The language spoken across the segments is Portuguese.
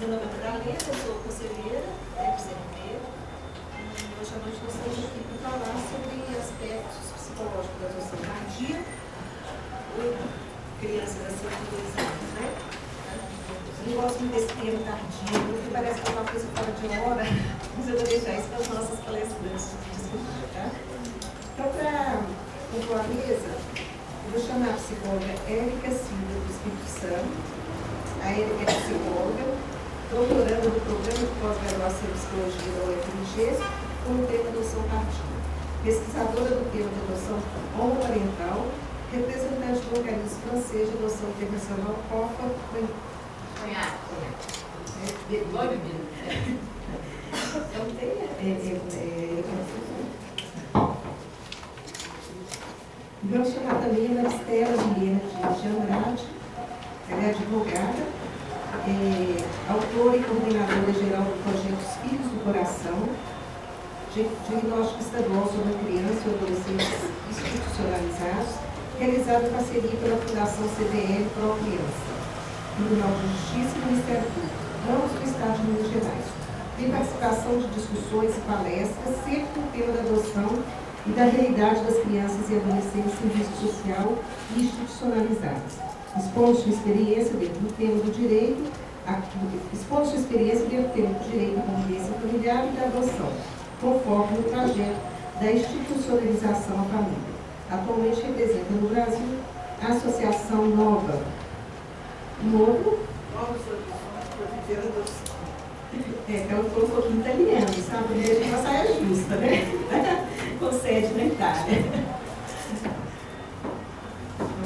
Meu nome é Madalena, eu sou conselheira do CNP e hoje à noite nós estamos aqui para falar sobre aspectos psicológicos da adoção tardia ou crianças acima de 2 anos, né? Eu não gosto muito desse termo tardio, porque parece que é uma coisa fora de hora, mas eu vou deixar isso para as nossas palestrantes discutir, tá? Então, para compor a mesa, eu vou chamar a psicóloga Érica Silva do Espírito Santo. A Érica é psicóloga, doutoranda do Programa de Pós-Graduação em Psicologia da UFMG, com o tema adoção tardia. Pesquisadora do tema de adoção homoparental, representante do organismo francês de adoção internacional COFA. Vamos chamar também a Maristela Vilhena de Andrade. Ela é advogada, autora e coordenadora geral do projeto Filhos do Coração, diagnóstico estadual sobre a criança e adolescentes institucionalizados, realizado em parceria pela Fundação CBL Pro Criança, Tribunal de Justiça e Ministério Público, ambos do Estado de Minas Gerais. Tem participação de discussões e palestras, sempre com o tema da adoção e da realidade das crianças e adolescentes em risco social e institucionalizadas. Expondo sua experiência dentro do tema do direito, à convivência familiar e da adoção, conforme o trajeto da institucionalização à família. Atualmente representa no Brasil a Associação Nova Soluções para Viver a Adoção. Ela falou um pouquinho italiano, sabe? Porque a gente uma saia justa, né? Com sede na Itália.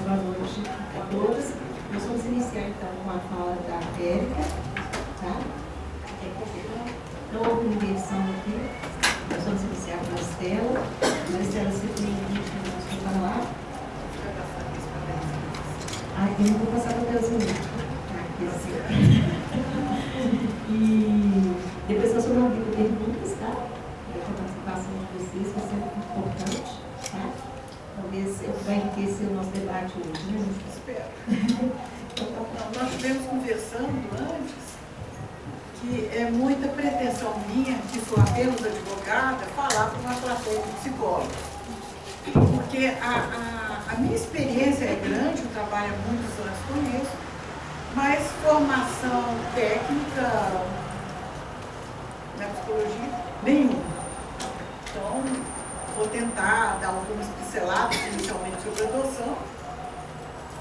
Boa noite a todos. Nós vamos iniciar então com a fala da Érica, tá? Não houve inversão aqui. Nós vamos iniciar com a Maristela. Maristela, você tem 20 minutos para falar? Eu não vou passar para os minutos. E depois nós vamos abrir perguntas, tá? A participação de vocês vai ser muito importante, tá? Talvez vai enriquecer o nosso debate hoje, né? Espero. Nós estivemos conversando antes que é muita pretensão minha, que sou apenas advogada, falar para uma plateia de psicólogos. Porque a minha experiência é grande, eu trabalho há muitos anos com isso, mas formação técnica na psicologia, nenhuma. Então, vou tentar dar algumas pinceladas inicialmente sobre a adoção,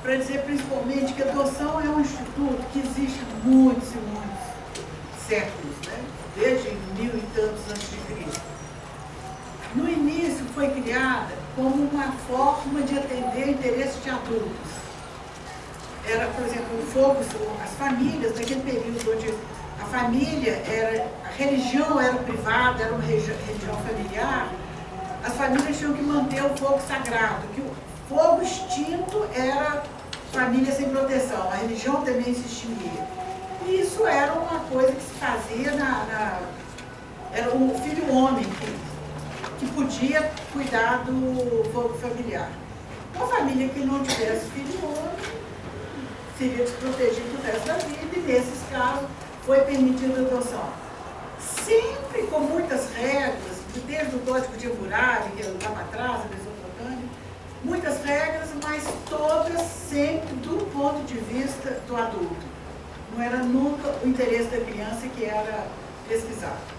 para dizer principalmente que a adoção é um instituto que existe muitos e muitos séculos, né? Desde 1000 e tantos antes de Cristo. No início foi criada como uma forma de atender interesses de adultos. Era, por exemplo, o foco, as famílias, naquele período onde a família era, a religião era privada, era uma religião familiar, as famílias tinham que manter o fogo sagrado, que o fogo extinto era família sem proteção, a religião também se extinguia. E isso era uma coisa que se fazia era o filho homem que podia cuidar do fogo familiar. Uma família que não tivesse filho homem seria desprotegido o resto da vida, e nesses casos foi permitida a adoção. Sempre com muitas regras, desde o Código de Hammurabi, que lá para trás, a Mesopotâmia, muitas regras, mas todas sempre do ponto de vista do adulto. Não era nunca o interesse da criança que era pesquisado.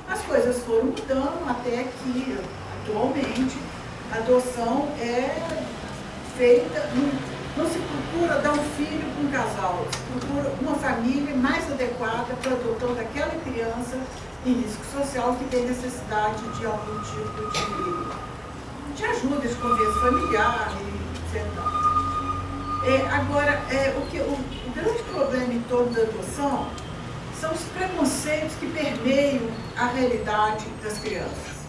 As coisas foram mudando até que, atualmente, a adoção é feita, não se procura dar um filho para um casal, se procura uma família mais adequada para a adoção daquela criança em risco social que tem necessidade de algum tipo de ajuda, de convivência familiar, etc. Agora, o grande problema em torno da adoção são os preconceitos que permeiam a realidade das crianças.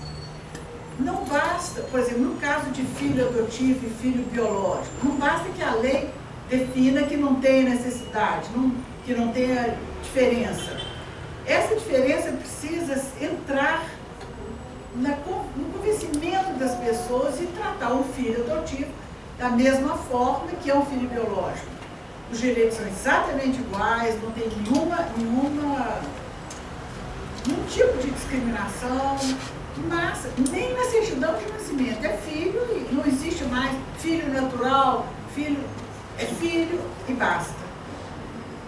Não basta, por exemplo, no caso de filho adotivo e filho biológico, não basta que a lei defina que não tenha necessidade, que não tenha diferença. Essa diferença precisa entrar no convencimento das pessoas e tratar um filho adotivo da mesma forma que é um filho biológico. os direitos são exatamente iguais, não tem nenhum tipo de discriminação, mas nem na certidão de nascimento. É filho e não existe mais filho natural, é filho e basta.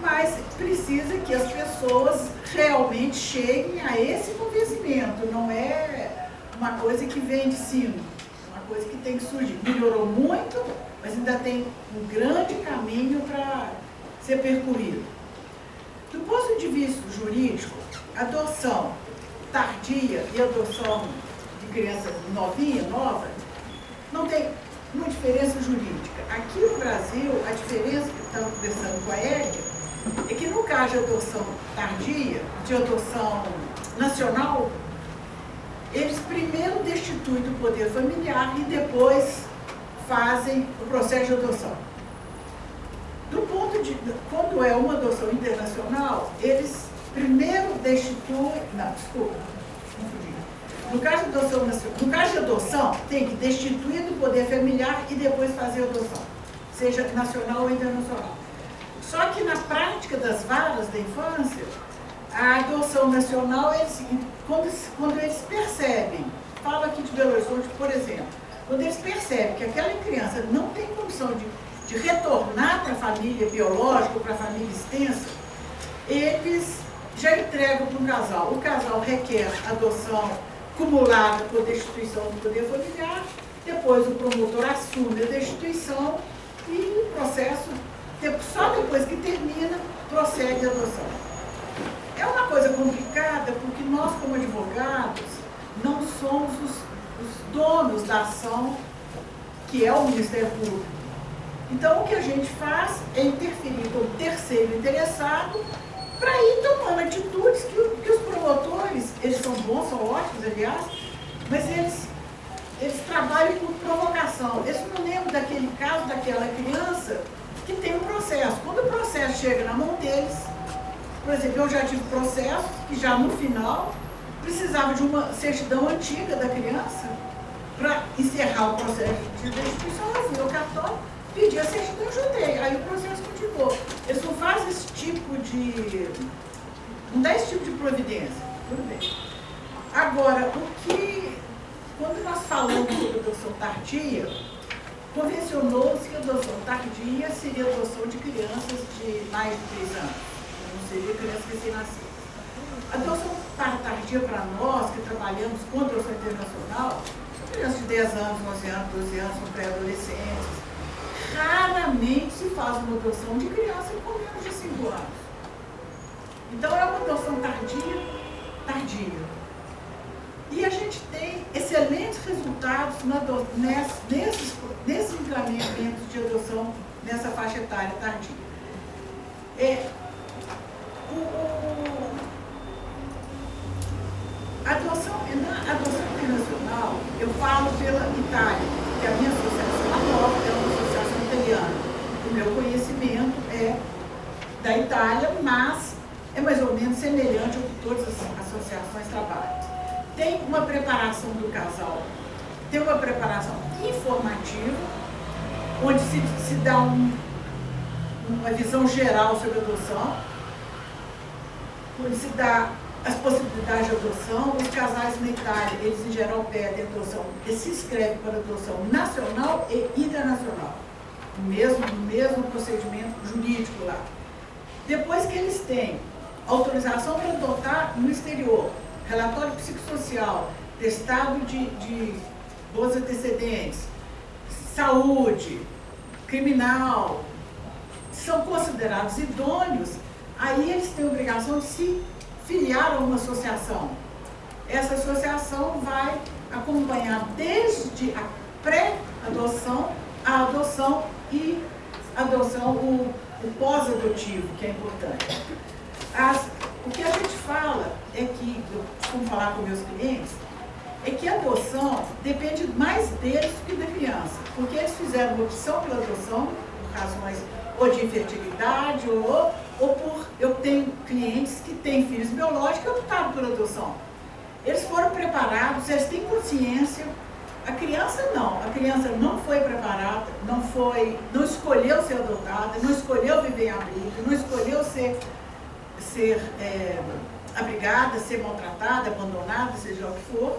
Mas precisa que as pessoas realmente cheguem a esse convencimento, não é uma coisa que vem de cima, é uma coisa que tem que surgir. Melhorou muito, mas ainda tem um grande caminho para ser percorrido. Do ponto de vista jurídico, adoção tardia e adoção de criança novinha, nova, não tem uma diferença jurídica. Aqui no Brasil, a diferença que estamos conversando com a Érica é que no caso de adoção tardia, de adoção nacional, eles primeiro destituem do poder familiar e depois fazem o processo de adoção. Quando é uma adoção internacional, eles primeiro destituem, no caso de adoção, tem que destituir do poder familiar e depois fazer a adoção, seja nacional ou internacional. Só que na prática das varas da infância, a adoção nacional, quando eles percebem, falo aqui de Belo Horizonte, por exemplo, quando eles percebem que aquela criança não tem condição de retornar para a família biológica ou para a família extensa, eles já entregam para um casal. O casal requer adoção cumulada por destituição do poder familiar, depois o promotor assume a destituição e o processo, só depois que termina, prossegue a adoção. É uma coisa complicada porque nós, como advogados, não somos os donos da ação, que é o Ministério Público. Então, o que a gente faz é interferir com o terceiro interessado para ir tomando atitudes que os promotores, eles são bons, são ótimos, aliás, mas eles trabalham com provocação. Eles não lembram daquele caso, daquela criança que tem um processo. Quando o processo chega na mão deles, por exemplo, eu já tive processo que já no final precisava de uma certidão antiga da criança para encerrar o processo de destituição. Eu fui ao cartório, pedi a certidão e ajudei. Aí o processo continuou. Eles não fazem esse tipo de... não dá esse tipo de providência. Tudo bem. Agora, quando nós falamos sobre adoção tardia, convencionou-se que a adoção tardia seria a adoção de crianças de mais de 3 anos. Não seria criança recém-nascida. A adoção tardia para nós, que trabalhamos com adoção internacional, são crianças de 10 anos, 11 anos, 12 anos, são pré-adolescentes. Raramente se faz uma adoção de criança com menos de 5 anos. Então é uma adoção tardia. E a gente tem excelentes resultados nesses encaminhamentos de adoção nessa faixa etária tardia. Na adoção internacional, eu falo pela Itália, que a minha associação é uma associação italiana. O meu conhecimento é da Itália, mas é mais ou menos semelhante ao que todas as associações trabalham. Tem uma preparação do casal, tem uma preparação informativa, onde se dá uma visão geral sobre a adoção, onde se dá as possibilidades de adoção. Os casais na Itália, eles em geral pedem adoção, eles se inscrevem para adoção nacional e internacional, no mesmo procedimento jurídico lá. Depois que eles têm autorização para adotar no exterior, relatório psicossocial, testado de bons antecedentes, saúde, criminal, são considerados idôneos, aí eles têm a obrigação de se filiar a uma associação. Essa associação vai acompanhar desde a pré-adoção, a adoção e o pós-adotivo, que é importante. O que a gente fala é que, eu costumo falar com meus clientes, é que a adoção depende mais deles do que da criança, porque eles fizeram uma opção pela adoção, por razões ou de infertilidade, eu tenho clientes que têm filhos biológicos e optaram por adoção. Eles foram preparados, eles têm consciência. A criança não foi preparada, não escolheu ser adotada, não escolheu viver em abrigo, não escolheu ser abrigada, ser maltratada, abandonada, seja o que for.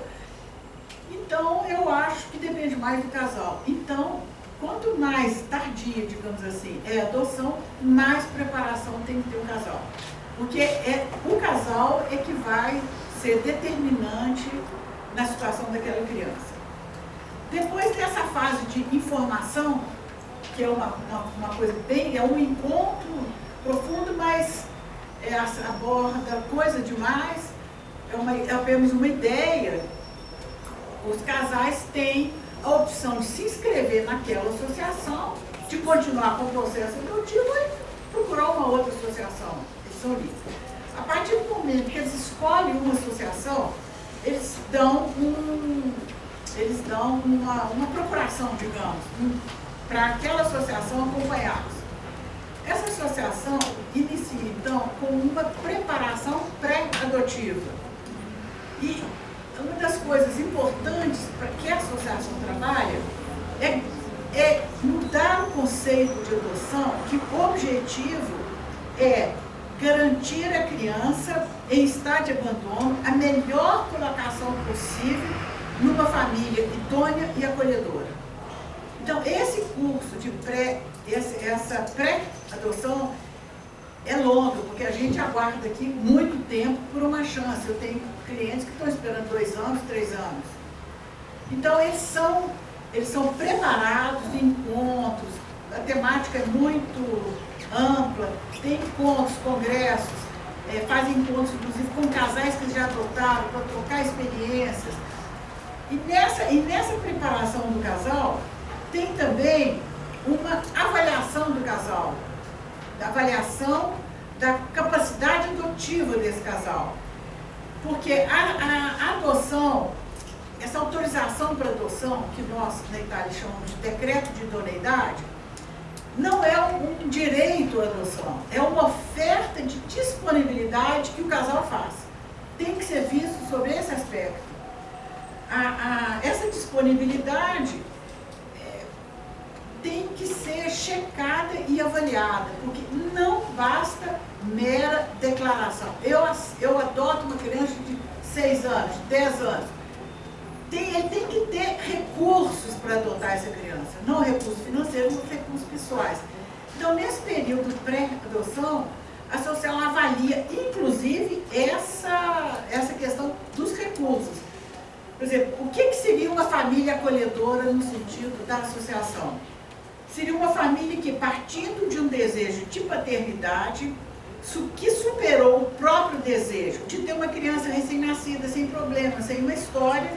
Então, eu acho que depende mais do casal. Então, quanto mais tardia, digamos assim, é a adoção, mais preparação tem que ter um casal. Porque o casal é que vai ser determinante na situação daquela criança. Depois dessa fase de informação, que é uma coisa bem, é um encontro profundo, mas aborda coisa demais, é apenas uma ideia. Os casais têm a opção de se inscrever naquela associação, de continuar com o processo adotivo e procurar uma outra associação. Eles são livres. A partir do momento que eles escolhem uma associação, eles dão uma procuração, digamos, para aquela associação acompanhá-los. Essa associação inicia, então, com uma preparação pré-adotiva. E uma das coisas importantes para que a associação trabalhe é mudar o conceito de adoção, que o objetivo é garantir à criança em estado de abandono a melhor colocação possível numa família idônea e acolhedora. Então, esse curso de essa pré-adoção é longo, porque a gente aguarda aqui muito tempo por uma chance. Eu tenho clientes que estão esperando 2 anos, 3 anos. Então, eles são preparados em encontros, a temática é muito ampla, tem encontros, congressos, fazem encontros, inclusive, com casais que já adotaram, para trocar experiências. E nessa preparação do casal, tem também uma avaliação do casal, da avaliação da capacidade adotiva desse casal. Porque a adoção, essa autorização para adoção, que nós na Itália chamamos de decreto de idoneidade, não é um direito à adoção, é uma oferta de disponibilidade que o casal faz. Tem que ser visto sobre esse aspecto. Essa disponibilidade tem que ser checada e avaliada, porque não basta mera declaração. Eu adoto uma criança de 6 anos, 10 anos. Ele tem que ter recursos para adotar essa criança, não recursos financeiros, mas recursos pessoais. Então, nesse período pré-adoção, a associação avalia, inclusive, essa questão dos recursos. Por exemplo, o que seria uma família acolhedora no sentido da associação? Seria uma família que, partindo de um desejo de paternidade, que superou o próprio desejo de ter uma criança recém-nascida, sem problema, sem uma história,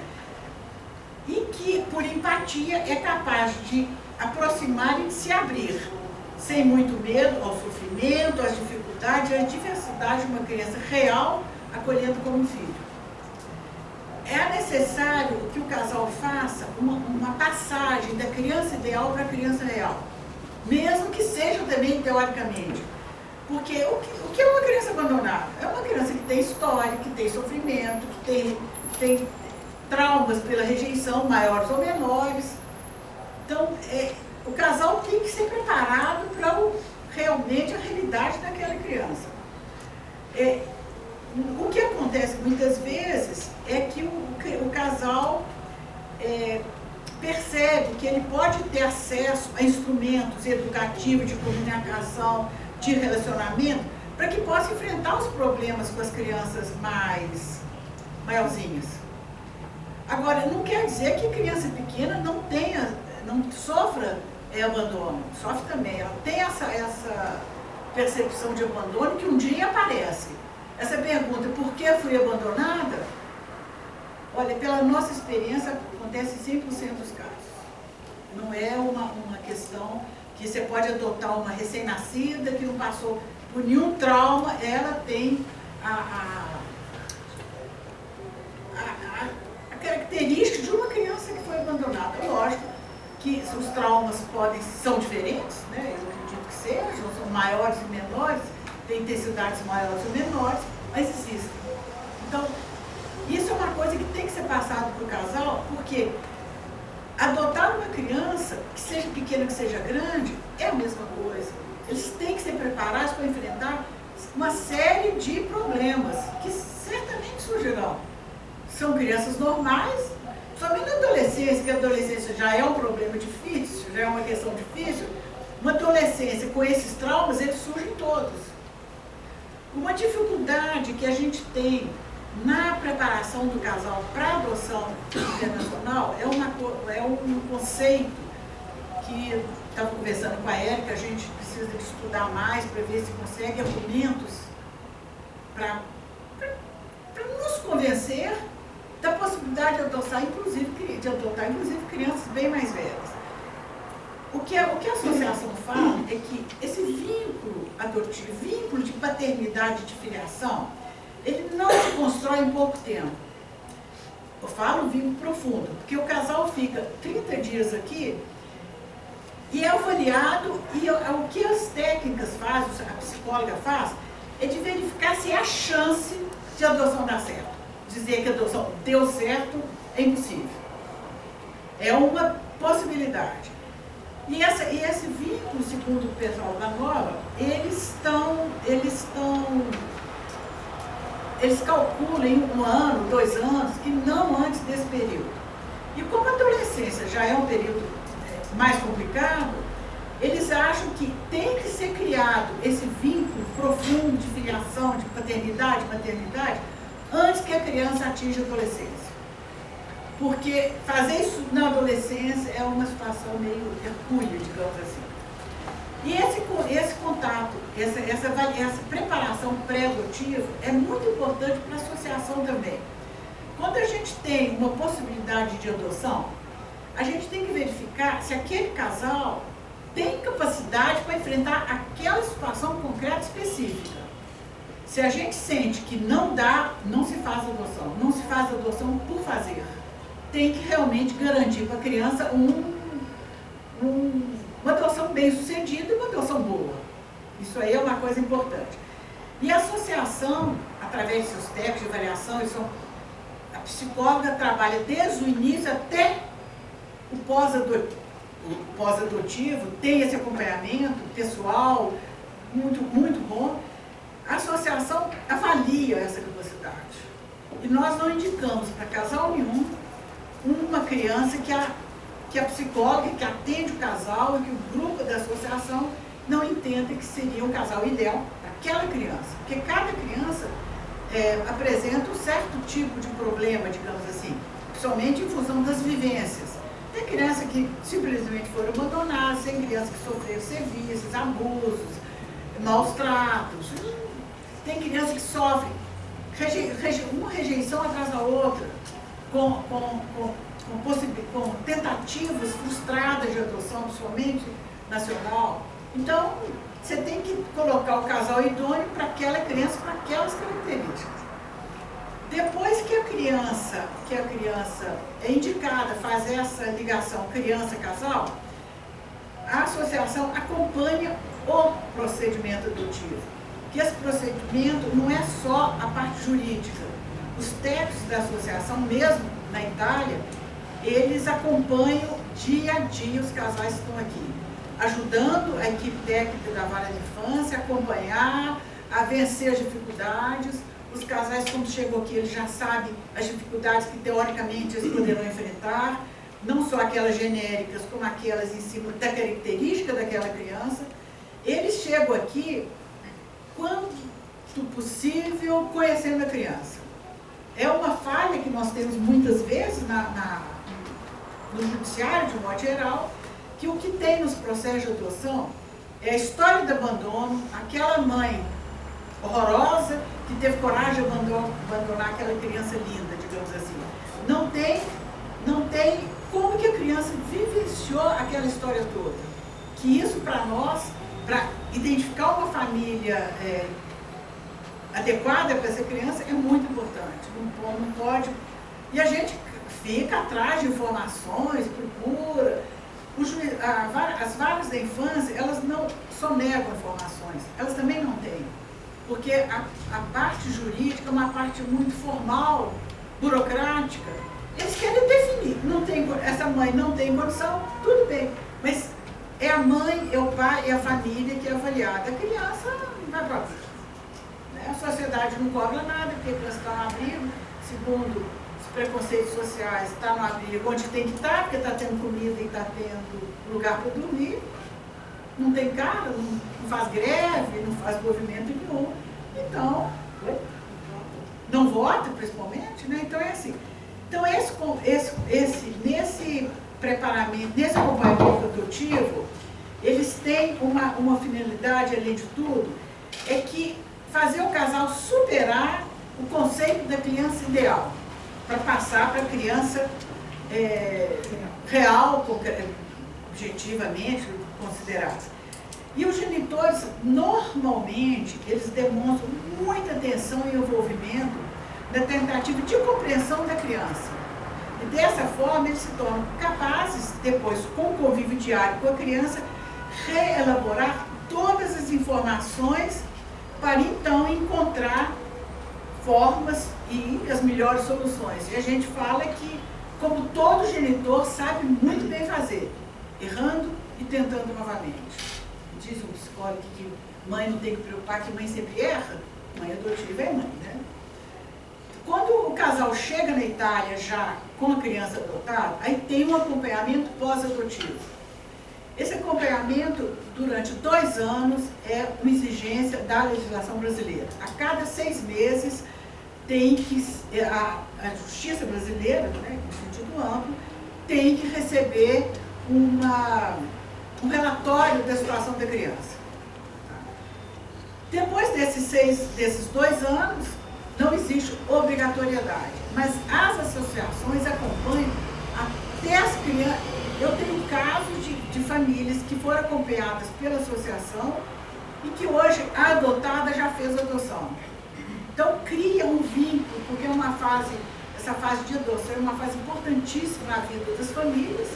e que, por empatia, é capaz de aproximar e de se abrir, sem muito medo ao sofrimento, às dificuldades, à diversidade de uma criança real, acolhendo como filho. É necessário que o casal faça uma passagem da criança ideal para a criança real, mesmo que seja também teoricamente. Porque o que é uma criança abandonada? É uma criança que tem história, que tem sofrimento, que tem traumas pela rejeição, maiores ou menores. Então, o casal tem que ser preparado para realmente a realidade daquela criança. O que acontece muitas vezes é que o casal percebe que ele pode ter acesso a instrumentos educativos, de comunicação, de relacionamento, para que possa enfrentar os problemas com as crianças maiorzinhas. Agora, não quer dizer que a criança pequena não sofra abandono, sofre também. Ela tem essa percepção de abandono que um dia aparece. Essa pergunta, por que fui abandonada? Olha, pela nossa experiência, acontece em 100% dos casos. Não é uma questão que você pode adotar uma recém-nascida que não passou por nenhum trauma, ela tem a característica de uma criança que foi abandonada. Lógico que os traumas são diferentes, né? Eu acredito que sejam, são maiores e menores, tem intensidades maiores ou menores, mas existem. Então, isso é uma coisa que tem que ser passada para o casal, porque adotar uma criança, que seja pequena, que seja grande, é a mesma coisa. Eles têm que ser preparados para enfrentar uma série de problemas que certamente surgirão. São crianças normais, somente na adolescência, que a adolescência já é um problema difícil, já é uma questão difícil, uma adolescência com esses traumas, eles surgem todos. Uma dificuldade que a gente tem na preparação do casal para a adoção internacional é um conceito que estava conversando com a Érica, a gente precisa de estudar mais para ver se consegue argumentos para nos convencer da possibilidade de adotar, inclusive crianças bem mais velhas. O que a associação fala é que esse vínculo adotivo, vínculo de paternidade e de filiação, ele não se constrói em pouco tempo. Eu falo vínculo profundo, porque o casal fica 30 dias aqui e é avaliado, e o que as técnicas fazem, a psicóloga faz, é de verificar se há chance de a adoção dar certo. Dizer que a adoção deu certo é impossível. É uma possibilidade. E esse vínculo, segundo o pessoal da Nova, eles calculam em 1 ano, 2 anos, que não antes desse período. E como a adolescência já é um período mais complicado, eles acham que tem que ser criado esse vínculo profundo de filiação, de paternidade, maternidade, antes que a criança atinja a adolescência. Porque fazer isso na adolescência é uma situação meio hercúlea, digamos assim. E esse contato, essa preparação pré-adotiva é muito importante para a associação também. Quando a gente tem uma possibilidade de adoção, a gente tem que verificar se aquele casal tem capacidade para enfrentar aquela situação concreta específica. Se a gente sente que não dá, não se faz adoção. Não se faz adoção por fazer. Tem que realmente garantir para a criança uma adoção bem-sucedida e uma adoção boa. Isso aí é uma coisa importante. E a associação, através de seus técnicos de avaliação, a psicóloga trabalha desde o início até o pós-adotivo, tem esse acompanhamento pessoal muito, muito bom. A associação avalia essa capacidade. E nós não indicamos para casal nenhum uma criança que a psicóloga que atende o casal e que o grupo da associação não entenda que seria o casal ideal para aquela criança. Porque cada criança apresenta um certo tipo de problema, digamos assim, principalmente em função das vivências. Tem criança que simplesmente foram abandonadas, tem criança que sofreu serviços, abusos, maus tratos. Tem criança que sofre uma rejeição atrás da outra, com tentativas frustradas de adoção, principalmente nacional. Então, você tem que colocar o casal idôneo para aquela criança, para aquelas características. Depois que a criança é indicada a fazer essa ligação criança-casal, a associação acompanha o procedimento adotivo. Que esse procedimento não é só a parte jurídica. Os técnicos da associação, mesmo na Itália, eles acompanham dia a dia os casais que estão aqui, ajudando a equipe técnica da vara de infância a acompanhar, a vencer as dificuldades. Os casais, quando chegam aqui, eles já sabem as dificuldades que, teoricamente, eles poderão enfrentar, não só aquelas genéricas, como aquelas em cima da característica daquela criança. Eles chegam aqui, quanto possível, conhecendo a criança. É uma falha que nós temos muitas vezes no judiciário, de um modo geral, que o que tem nos processos de adoção é a história do abandono, aquela mãe horrorosa que teve coragem de abandonar aquela criança linda, digamos assim. Não tem como que a criança vivenciou aquela história toda. Que isso para nós, para identificar uma família adequada para essa criança é muito importante. Não pode. E a gente fica atrás de informações, procura. As varas da infância, elas não só negam informações, elas também não têm. Porque a parte jurídica é uma parte muito formal, burocrática. Eles querem definir. Essa mãe não tem condição, tudo bem. Mas é a mãe, é o pai, é a família que é avaliada. A criança não vai para abrigo. A sociedade não cobra nada, porque a criança está no abrigo, segundo os preconceitos sociais, está no abrigo onde tem que estar, porque está tendo comida e está tendo lugar para dormir. Não tem cara, não faz greve, não faz movimento nenhum. Então, não vota, principalmente, né? Então é assim. Então, nesse preparamento, nesse acompanhamento adotivo, eles têm uma finalidade, além de tudo, é que fazer o casal superar o conceito da criança ideal, para passar para a criança real, objetivamente considerada. E os genitores, normalmente, eles demonstram muita atenção e envolvimento na tentativa de compreensão da criança. E dessa forma, eles se tornam capazes, depois, com o convívio diário com a criança, reelaborar todas as informações para, então, encontrar formas e as melhores soluções. E a gente fala que, como todo genitor sabe muito bem fazer, errando e tentando novamente. Diz um psicólogo que mãe não tem que preocupar, que mãe sempre erra. Mãe adotiva é mãe, né? Quando o casal chega na Itália já com a criança adotada, aí tem um acompanhamento pós-adotivo. Esse acompanhamento, durante 2 anos, é uma exigência da legislação brasileira. A cada 6 meses, tem que, a justiça brasileira, né, no sentido amplo, tem que receber um relatório da situação da criança. Depois desses 2 anos, não existe obrigatoriedade, mas as associações acompanham até as crianças. Eu tenho casos de famílias que foram acompanhadas pela associação e que hoje a adotada já fez a adoção. Então cria um vínculo, porque essa fase de adoção é uma fase importantíssima na vida das famílias.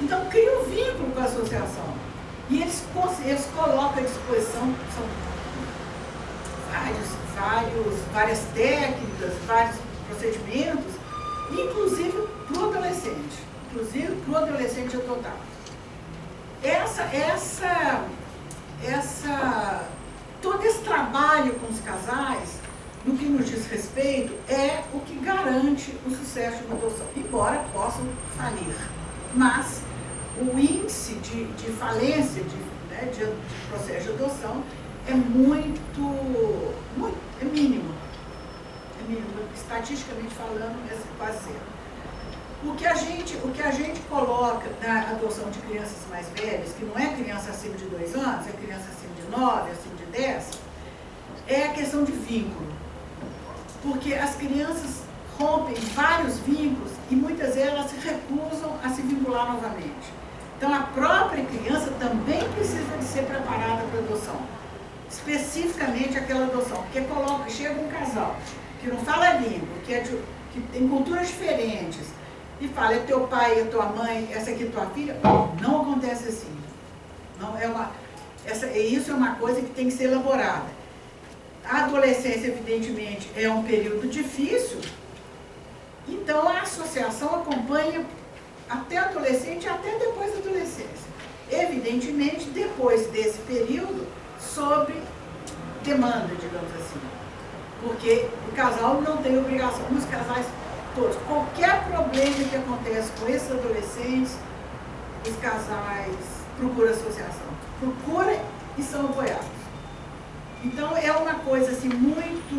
Então cria um vínculo com a associação. E eles colocam à disposição, são várias técnicas, vários procedimentos, inclusive para o adolescente. Inclusive para o adolescente adotado. Todo esse trabalho com os casais, no que nos diz respeito, é o que garante o sucesso de uma adoção, embora possam falir. Mas o índice de falência de processo de adoção é é mínimo. É mínimo. Estatisticamente falando, é quase zero. O que a gente coloca na adoção de crianças mais velhas, que não é criança acima de 2 anos, é criança acima de 9, acima de 10, é a questão de vínculo. Porque as crianças rompem vários vínculos e muitas vezes elas se recusam a se vincular novamente. Então a própria criança também precisa de ser preparada para a adoção. Especificamente aquela adoção. Porque chega um casal que não fala língua, que tem culturas diferentes, e fala, é teu pai, é tua mãe, essa aqui é tua filha. Não acontece assim. Não, isso é uma coisa que tem que ser elaborada. A adolescência, evidentemente, é um período difícil, então a associação acompanha até a adolescente e até depois da adolescência. Evidentemente, depois desse período, sob demanda, digamos assim. Porque o casal não tem obrigação, os casais todos. Qualquer problema que acontece com esses adolescentes, os casais procuram associação. Procuram e são apoiados. Então é uma coisa assim muito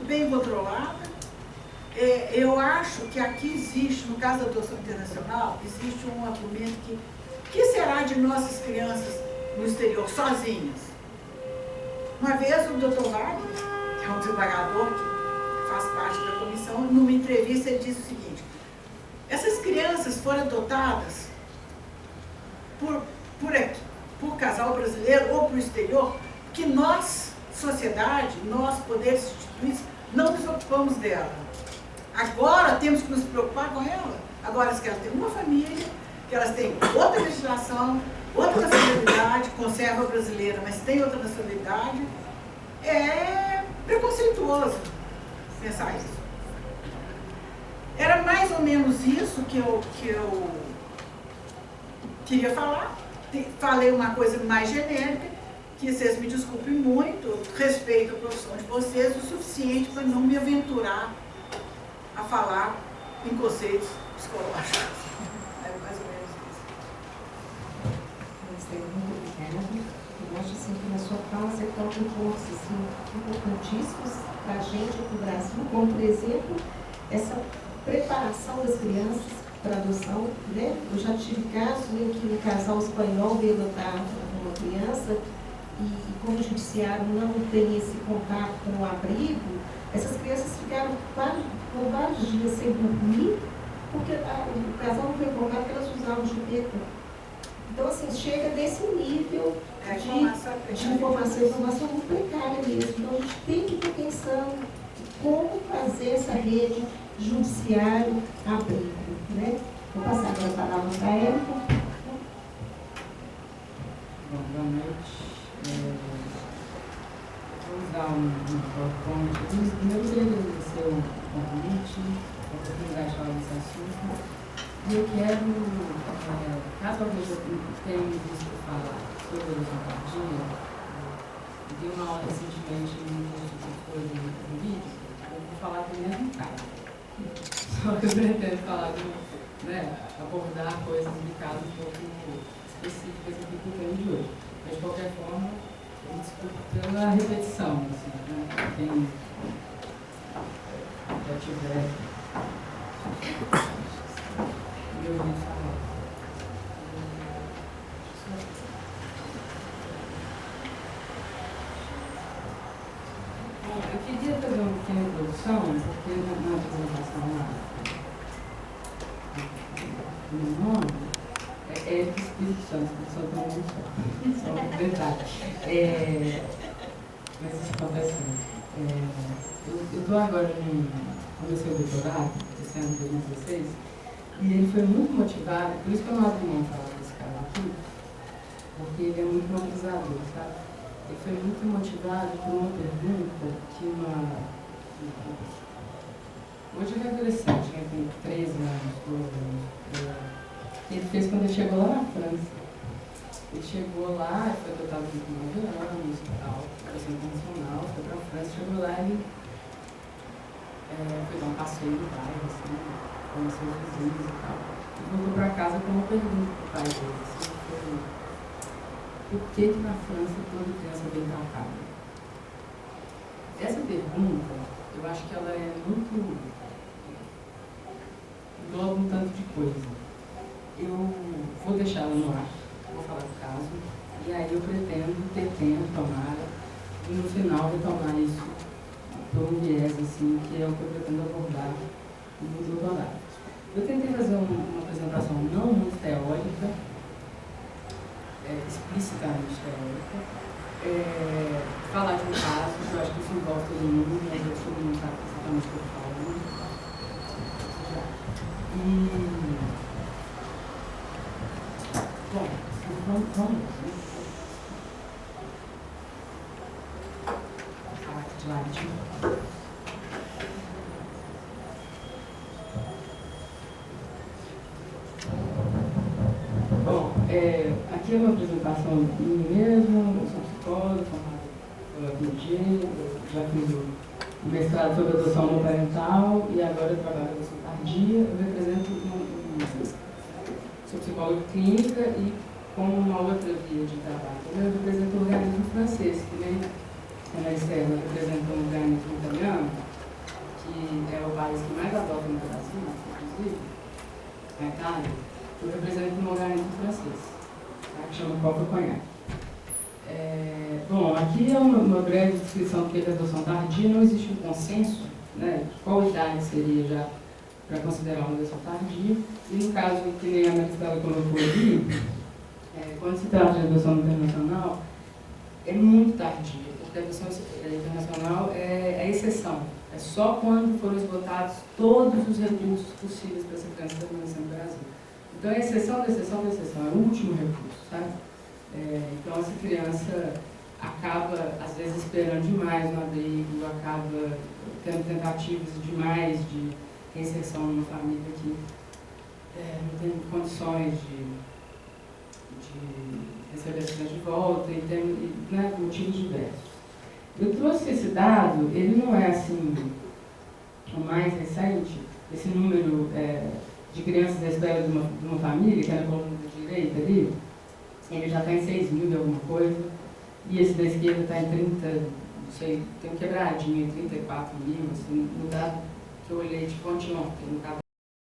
bem controlada. Eu acho que aqui existe, no caso da adoção internacional, existe um argumento que será de nossas crianças no exterior, sozinhas? Uma vez o Dr. Wagner, que é um desembargador que faz parte da comissão, numa entrevista ele disse o seguinte: essas crianças foram adotadas por casal brasileiro ou por exterior, que nós, sociedade, nós, poderes instituídos, não nos ocupamos dela. Agora temos que nos preocupar com ela. Agora, se elas têm uma família, que elas têm outra legislação, outra nacionalidade, conserva brasileira, mas tem outra nacionalidade, é preconceituoso pensar isso. Era mais ou menos isso que eu queria falar, falei uma coisa mais genérica, que vocês me desculpem muito, respeito a profissão de vocês o suficiente para não me aventurar a falar em conceitos psicológicos. É mais ou menos isso. Muito obrigada. Eu acho assim, que na sua fala você toca em pontos assim, importantíssimos para a gente aqui no Brasil, como por exemplo, essa preparação das crianças para adoção, né? Eu já tive casos em que um casal espanhol veio adotar uma criança e como o judiciário não tem esse contato com o abrigo, essas crianças ficaram por vários dias sem dormir, porque o casal não foi convocado porque elas usavam chupeta. Então, assim, chega desse nível de informação muito precária mesmo. Então, a gente tem que estar pensando como fazer essa rede judiciário-abrigo, né? Vou passar agora a palavra para a Érica. Bom, boa noite. Vou usar um PowerPoint. Primeiro, eu queria agradecer o convite, a oportunidade de falar desse assunto. E eu quero, caso alguém já tenha visto falar sobre a adoção tardia, eu dei uma aula recentemente no Instituto Jurídico, eu vou falar do mesmo caso. Só que eu pretendo falar abordar coisas de casos um pouco específicas aqui para o tema de hoje. Mas, de qualquer forma, eu desculpo pela repetição, assim, né? Quem já tiver me ouvido falar. Bom, eu queria fazer uma pequena introdução, porque na apresentação lá, no nome, é do Espírito Santo, só tem só um detalhe. Mas isso acontece muito. Eu estou agora comecei o doutorado, esse ano de 2016, e ele foi muito motivado, por isso que eu não abri mão de falar desse caso aqui, porque ele é muito mobilizador, sabe? Ele foi muito motivado por uma pergunta que hoje ele é adolescente, né? Tem 13 anos, 12 anos. Ele fez quando ele chegou lá na França. Ele chegou lá, foi adotado com 9 anos e tal, foi internacional, foi para a França, chegou lá e foi dar um passeio no bairro, assim, conheceu os vizinhos e tal. E voltou para casa com uma pergunta para o pai dele, assim, foi: por que na França toda criança é bem tratada? Essa pergunta, eu acho que ela é muito... engloba um tanto de coisa. Eu vou deixar ela no ar, vou falar do caso, e aí eu pretendo ter tempo, tomara, e no final retomar isso por um viés, assim, que é o que eu pretendo abordar no doutorado. Eu tentei fazer uma apresentação não muito teórica, explicitamente teórica, falar de um caso, que eu acho que isso envolve todo mundo, mas eu sou muito sabe exatamente o que eu falo. Bom, vamos ver. Vou falar aqui de ladinho. Bom, aqui é uma apresentação minha mesmo, eu sou psicóloga, formada pela PG, já fiz o mestrado sobre adoção não parental e agora eu trabalho com adoção tardia. Eu represento sou psicóloga clínica e com uma outra via de trabalho. Eu represento o organismo francês, que nem a Estela representa um organismo italiano, que é o país que mais adota no Brasil, inclusive, a Itália. Eu represento um organismo francês, tá? Que chama Copa Cognac. Bom, aqui é uma breve descrição do que é adoção tardia. Não existe um consenso, né, de qual idade seria já para considerar uma adoção tardia. E no caso que nem a Maristela colocou ali, quando se trata de adoção internacional, é muito tardia, porque a adoção internacional é exceção. É só quando foram esgotados todos os recursos possíveis para essa criança permanecer no Brasil. Então, é exceção da exceção da exceção, é o último recurso, sabe? Então, essa criança acaba, às vezes, esperando demais no abrigo, acaba tendo tentativas demais de reinserção numa família que não tem condições receber as crianças de volta, né, motivos diversos. Eu trouxe esse dado, ele não é assim o mais recente, esse número de crianças à espera de uma família, que é na coluna da direita ali, ele já está em 6.000 e alguma coisa, e esse da esquerda está em 30, não sei, tem um quebradinho, em 34.000, assim, no dado que eu olhei de fonte ontem, no caso